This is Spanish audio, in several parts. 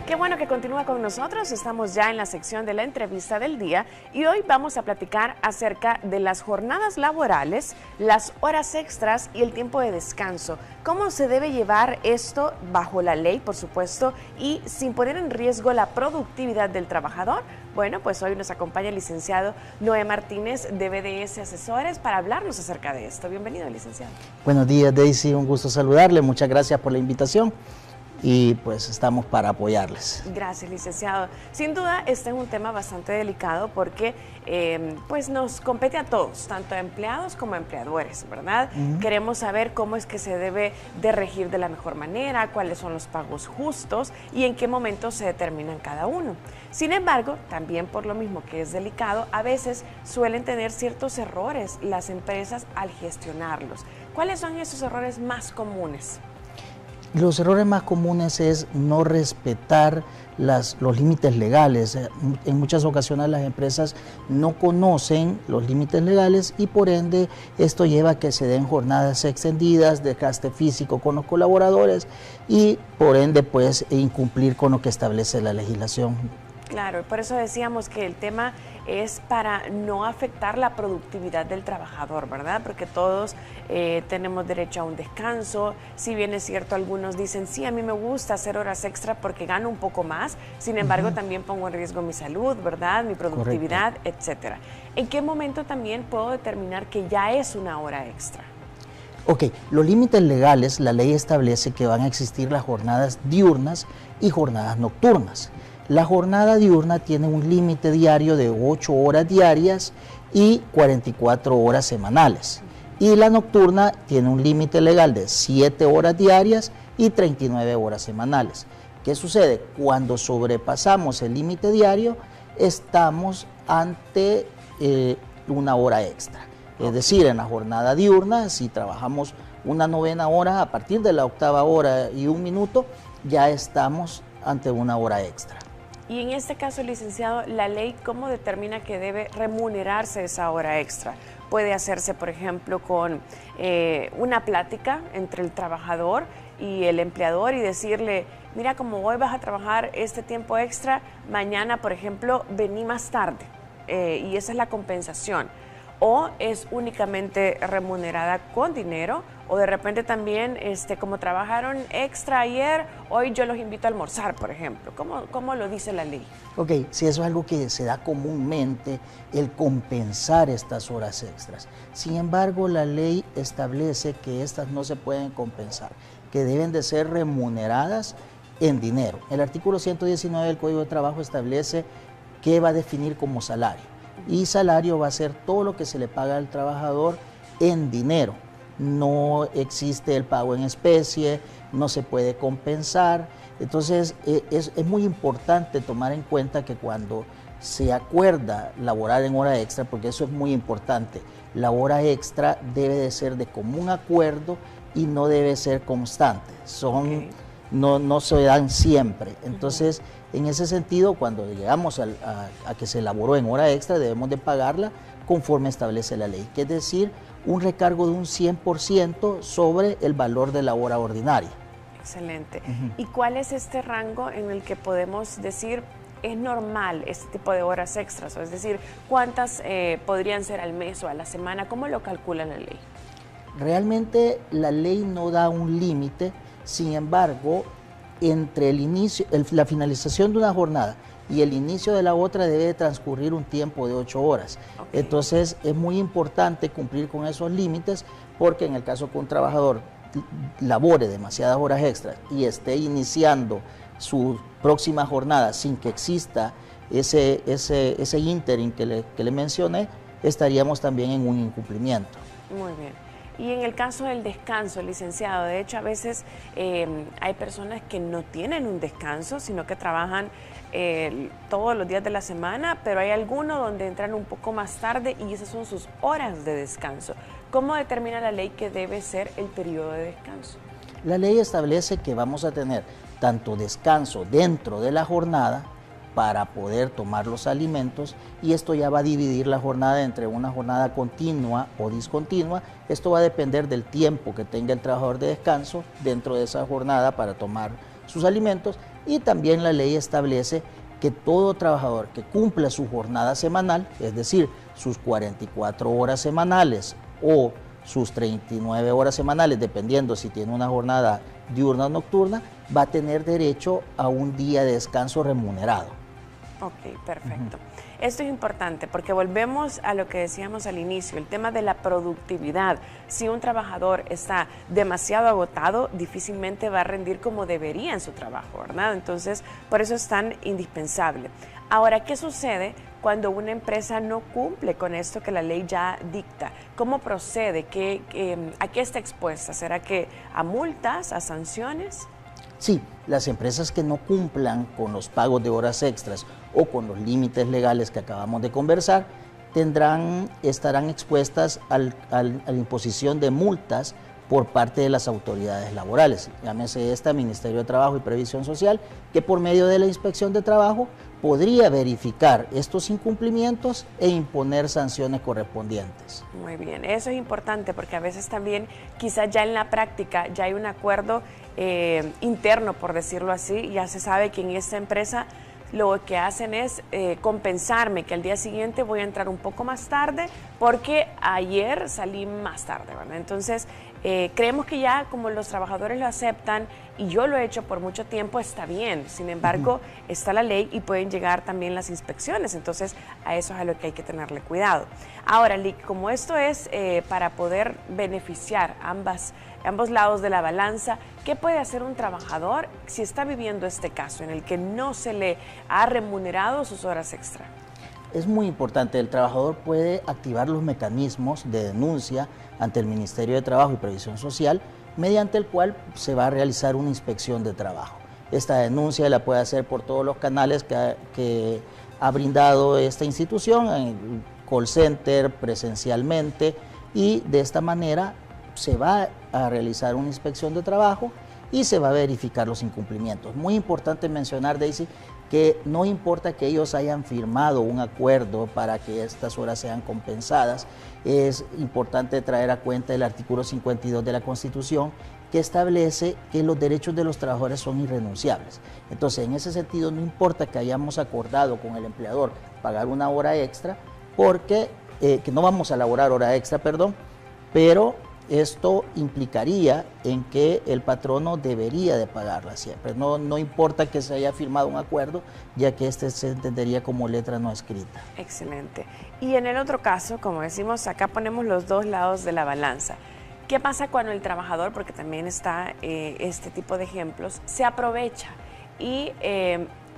Qué bueno que continúa con nosotros. Estamos ya en la sección de la entrevista del día y hoy vamos a platicar acerca de las jornadas laborales, las horas extras y el tiempo de descanso. ¿Cómo se debe llevar esto bajo la ley, por supuesto, y sin poner en riesgo la productividad del trabajador? Bueno, pues hoy nos acompaña el licenciado Noé Martínez de BDS Asesores para hablarnos acerca de esto. Bienvenido, licenciado. Buenos días, Daisy. Un gusto saludarle. Muchas gracias por la invitación. Y pues estamos para apoyarles. Gracias, licenciado. Sin duda, este es un tema bastante delicado porque pues nos compete a todos, tanto a empleados como a empleadores, ¿verdad? Queremos saber cómo es que se debe de regir de la mejor manera, cuáles son los pagos justos y en qué momento se determinan cada uno. Sin embargo, también por lo mismo que es delicado, a veces suelen tener ciertos errores las empresas al gestionarlos. ¿Cuáles son esos errores más comunes? Los errores más comunes es no respetar los límites legales. En muchas ocasiones las empresas no conocen los límites legales y por ende esto lleva a que se den jornadas extendidas, desgaste físico con los colaboradores y por ende pues incumplir con lo que establece la legislación. Claro, por eso decíamos que el tema es para no afectar la productividad del trabajador, ¿verdad? Porque todos tenemos derecho a un descanso. Si bien es cierto, algunos dicen, sí, a mí me gusta hacer horas extra porque gano un poco más, sin embargo, también pongo en riesgo mi salud, ¿verdad? Mi productividad, etcétera. ¿En qué momento también puedo determinar que ya es una hora extra? Ok, los límites legales, la ley establece que van a existir las jornadas diurnas y jornadas nocturnas. La jornada diurna tiene un límite diario de 8 horas diarias y 44 horas semanales. Y la nocturna tiene un límite legal de 7 horas diarias y 39 horas semanales. ¿Qué sucede? Cuando sobrepasamos el límite diario, estamos ante una hora extra. Es decir, en la jornada diurna, si trabajamos una 9ª hora, a partir de la 8ª hora y 1 minuto, ya estamos ante una hora extra. Y en este caso, licenciado, ¿la ley cómo determina que debe remunerarse esa hora extra? Puede hacerse, por ejemplo, con una plática entre el trabajador y el empleador y decirle, mira, como hoy vas a trabajar este tiempo extra, mañana, por ejemplo, vení más tarde y esa es la compensación. O es únicamente remunerada con dinero, o de repente también, como trabajaron extra ayer, hoy yo los invito a almorzar, por ejemplo. ¿Cómo lo dice la ley? Ok, si eso es algo que se da comúnmente, el compensar estas horas extras. Sin embargo, la ley establece que estas no se pueden compensar, que deben de ser remuneradas en dinero. El artículo 119 del Código de Trabajo establece qué va a definir como salario. Y salario va a ser todo lo que se le paga al trabajador en dinero. No existe el pago en especie, no se puede compensar. Entonces es muy importante tomar en cuenta que cuando se acuerda laborar en hora extra, porque eso es muy importante, la hora extra debe de ser de común acuerdo y no debe ser constante. No se dan siempre. Entonces, en ese sentido, cuando llegamos a que se elaboró en hora extra, debemos de pagarla conforme establece la ley, que es decir, un recargo de un 100% sobre el valor de la hora ordinaria. Excelente. ¿Y cuál es este rango en el que podemos decir es normal este tipo de horas extras? Es decir, ¿cuántas podrían ser al mes o a la semana? ¿Cómo lo calcula la ley? Realmente la ley no da un límite. Sin embargo, entre la finalización de una jornada y el inicio de la otra debe transcurrir un tiempo de 8 horas. Okay. Entonces es muy importante cumplir con esos límites porque en el caso que un trabajador labore demasiadas horas extras y esté iniciando su próxima jornada sin que exista ese ínterin que le mencioné, estaríamos también en un incumplimiento. Muy bien. Y en el caso del descanso, licenciado, de hecho a veces hay personas que no tienen un descanso, sino que trabajan todos los días de la semana, pero hay algunos donde entran un poco más tarde y esas son sus horas de descanso. ¿Cómo determina la ley que debe ser el periodo de descanso? La ley establece que vamos a tener tanto descanso dentro de la jornada para poder tomar los alimentos y esto ya va a dividir la jornada entre una jornada continua o discontinua. Esto va a depender del tiempo que tenga el trabajador de descanso dentro de esa jornada para tomar sus alimentos, y también la ley establece que todo trabajador que cumpla su jornada semanal, es decir, sus 44 horas semanales o sus 39 horas semanales, dependiendo si tiene una jornada diurna o nocturna, va a tener derecho a un día de descanso remunerado. Ok, perfecto. Esto es importante porque volvemos a lo que decíamos al inicio, el tema de la productividad. Si un trabajador está demasiado agotado, difícilmente va a rendir como debería en su trabajo, ¿verdad? Entonces, por eso es tan indispensable. Ahora, ¿qué sucede cuando una empresa no cumple con esto que la ley ya dicta? ¿Cómo procede? ¿A qué está expuesta? ¿Será que a multas, a sanciones? Sí, las empresas que no cumplan con los pagos de horas extras o con los límites legales que acabamos de conversar, estarán expuestas a la imposición de multas por parte de las autoridades laborales, llámese Ministerio de Trabajo y Previsión Social, que por medio de la Inspección de Trabajo podría verificar estos incumplimientos e imponer sanciones correspondientes. Muy bien, eso es importante porque a veces también quizás ya en la práctica ya hay un acuerdo interno, por decirlo así, ya se sabe que en esta empresa lo que hacen es compensarme, que al día siguiente voy a entrar un poco más tarde porque ayer salí más tarde, ¿verdad? Entonces, creemos que ya como los trabajadores lo aceptan y yo lo he hecho por mucho tiempo, está bien. Sin embargo, está la ley y pueden llegar también las inspecciones. Entonces, a eso es a lo que hay que tenerle cuidado. Ahora, Lick, como esto es para poder beneficiar ambos lados de la balanza, ¿qué puede hacer un trabajador si está viviendo este caso en el que no se le ha remunerado sus horas extra? Es muy importante, el trabajador puede activar los mecanismos de denuncia ante el Ministerio de Trabajo y Previsión Social, mediante el cual se va a realizar una inspección de trabajo. Esta denuncia la puede hacer por todos los canales que ha brindado esta institución, en el call center, presencialmente, y de esta manera se va a realizar una inspección de trabajo y se va a verificar los incumplimientos. Muy importante mencionar, Daisy, que no importa que ellos hayan firmado un acuerdo para que estas horas sean compensadas, es importante traer a cuenta el artículo 52 de la Constitución, que establece que los derechos de los trabajadores son irrenunciables. Entonces, en ese sentido, no importa que hayamos acordado con el empleador pagar una hora extra, porque que no vamos a elaborar hora extra, perdón, pero esto implicaría en que el patrono debería de pagarla siempre. No importa que se haya firmado un acuerdo, ya que este se entendería como letra no escrita. Excelente. Y en el otro caso, como decimos, acá ponemos los dos lados de la balanza. ¿Qué pasa cuando el trabajador, porque también está este tipo de ejemplos, se aprovecha y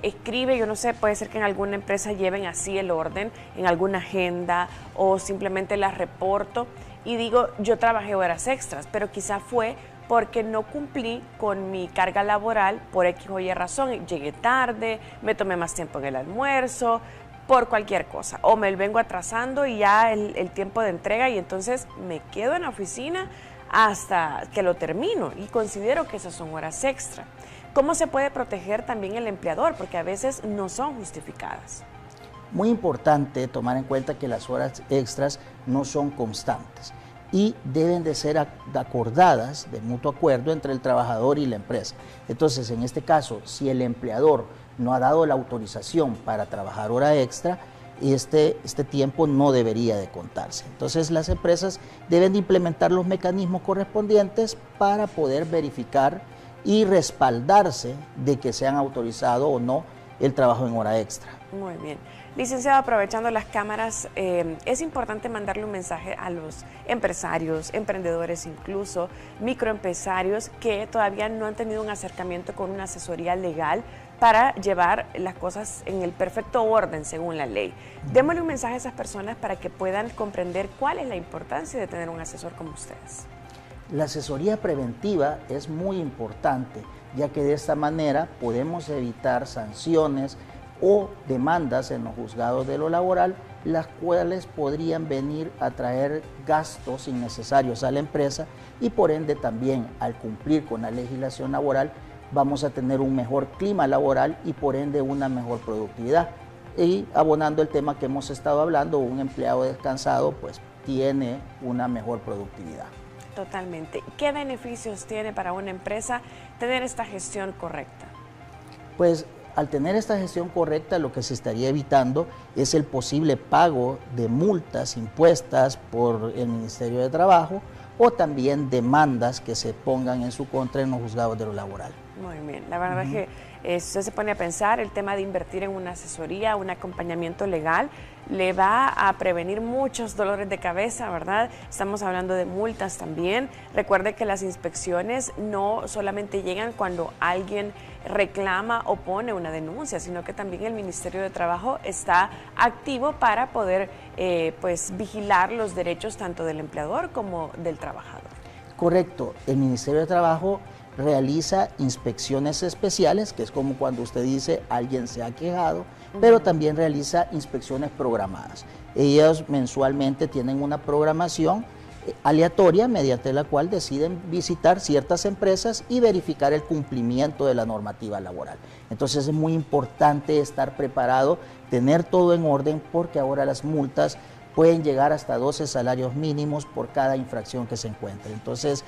escribe, yo no sé, puede ser que en alguna empresa lleven así el orden, en alguna agenda o simplemente la reporto y digo, yo trabajé horas extras, pero quizá fue porque no cumplí con mi carga laboral por X o Y razón, llegué tarde, me tomé más tiempo en el almuerzo, por cualquier cosa, o me vengo atrasando y ya el tiempo de entrega y entonces me quedo en la oficina hasta que lo termino y considero que esas son horas extra. ¿Cómo se puede proteger también el empleador? Porque a veces no son justificadas. Muy importante tomar en cuenta que las horas extras no son constantes y deben de ser acordadas de mutuo acuerdo entre el trabajador y la empresa. Entonces, en este caso, si el empleador no ha dado la autorización para trabajar hora extra, este tiempo no debería de contarse. Entonces, las empresas deben de implementar los mecanismos correspondientes para poder verificar y respaldarse de que se han autorizado o no el trabajo en hora extra. Muy bien. Licenciado, aprovechando las cámaras, es importante mandarle un mensaje a los empresarios, emprendedores incluso, microempresarios que todavía no han tenido un acercamiento con una asesoría legal para llevar las cosas en el perfecto orden según la ley. Démosle un mensaje a esas personas para que puedan comprender cuál es la importancia de tener un asesor como ustedes. La asesoría preventiva es muy importante, ya que de esta manera podemos evitar sanciones o demandas en los juzgados de lo laboral, las cuales podrían venir a traer gastos innecesarios a la empresa y por ende también al cumplir con la legislación laboral vamos a tener un mejor clima laboral y por ende una mejor productividad. Y abonando el tema que hemos estado hablando, un empleado descansado pues tiene una mejor productividad. Totalmente. ¿Qué beneficios tiene para una empresa tener esta gestión correcta? Pues al tener esta gestión correcta, lo que se estaría evitando es el posible pago de multas impuestas por el Ministerio de Trabajo o también demandas que se pongan en su contra en los juzgados de lo laboral. Muy bien, la verdad es que usted se pone a pensar, el tema de invertir en una asesoría, un acompañamiento legal, le va a prevenir muchos dolores de cabeza, ¿verdad? Estamos hablando de multas también. Recuerde que las inspecciones no solamente llegan cuando alguien reclama o pone una denuncia, sino que también el Ministerio de Trabajo está activo para poder pues vigilar los derechos tanto del empleador como del trabajador. Correcto, el Ministerio de Trabajo realiza inspecciones especiales, que es como cuando usted dice alguien se ha quejado, pero también realiza inspecciones programadas. Ellos mensualmente tienen una programación aleatoria mediante la cual deciden visitar ciertas empresas y verificar el cumplimiento de la normativa laboral. Entonces es muy importante estar preparado, tener todo en orden, porque ahora las multas pueden llegar hasta 12 salarios mínimos por cada infracción que se encuentre. Entonces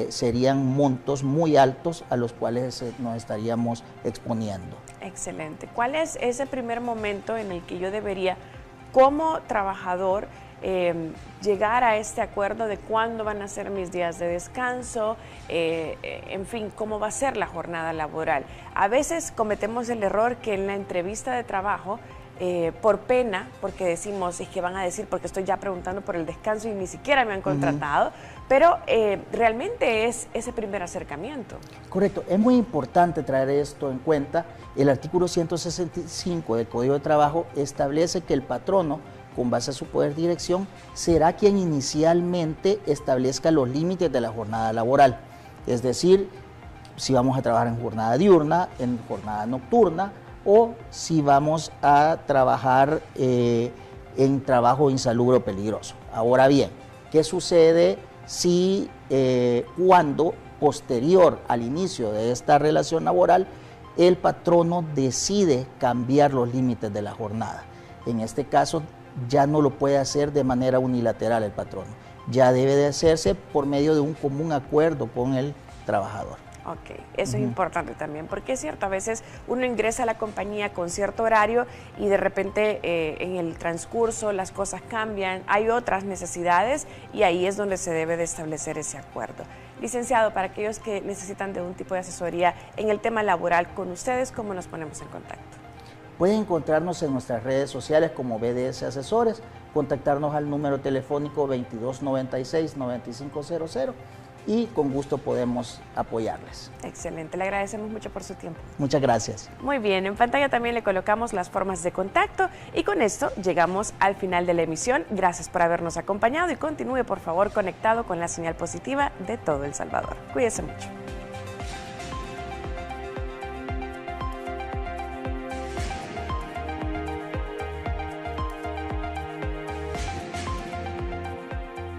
serían montos muy altos a los cuales nos estaríamos exponiendo. Excelente. ¿Cuál es ese primer momento en el que yo debería, como trabajador, llegar a este acuerdo de cuándo van a ser mis días de descanso, en fin, cómo va a ser la jornada laboral? A veces cometemos el error que en la entrevista de trabajo, por pena, porque decimos, es que van a decir, porque estoy ya preguntando por el descanso y ni siquiera me han contratado, pero realmente es ese primer acercamiento. Correcto, es muy importante traer esto en cuenta. El artículo 165 del Código de Trabajo establece que el patrono, con base a su poder de dirección, será quien inicialmente establezca los límites de la jornada laboral. Es decir, si vamos a trabajar en jornada diurna, en jornada nocturna, o si vamos a trabajar en trabajo insalubre o peligroso. Ahora bien, ¿qué sucede si cuando posterior al inicio de esta relación laboral el patrono decide cambiar los límites de la jornada? En este caso ya no lo puede hacer de manera unilateral el patrono, ya debe de hacerse por medio de un común acuerdo con el trabajador. Ok, eso es importante también, porque es cierto, a veces uno ingresa a la compañía con cierto horario y de repente en el transcurso las cosas cambian, hay otras necesidades y ahí es donde se debe de establecer ese acuerdo. Licenciado, para aquellos que necesitan de un tipo de asesoría en el tema laboral con ustedes, ¿cómo nos ponemos en contacto? Pueden encontrarnos en nuestras redes sociales como BDS Asesores, contactarnos al número telefónico 2296-9500 y con gusto podemos apoyarles. Excelente, le agradecemos mucho por su tiempo. Muchas gracias. Muy bien, en pantalla también le colocamos las formas de contacto y con esto llegamos al final de la emisión. Gracias por habernos acompañado y continúe por favor conectado con la señal positiva de todo El Salvador. Cuídese mucho.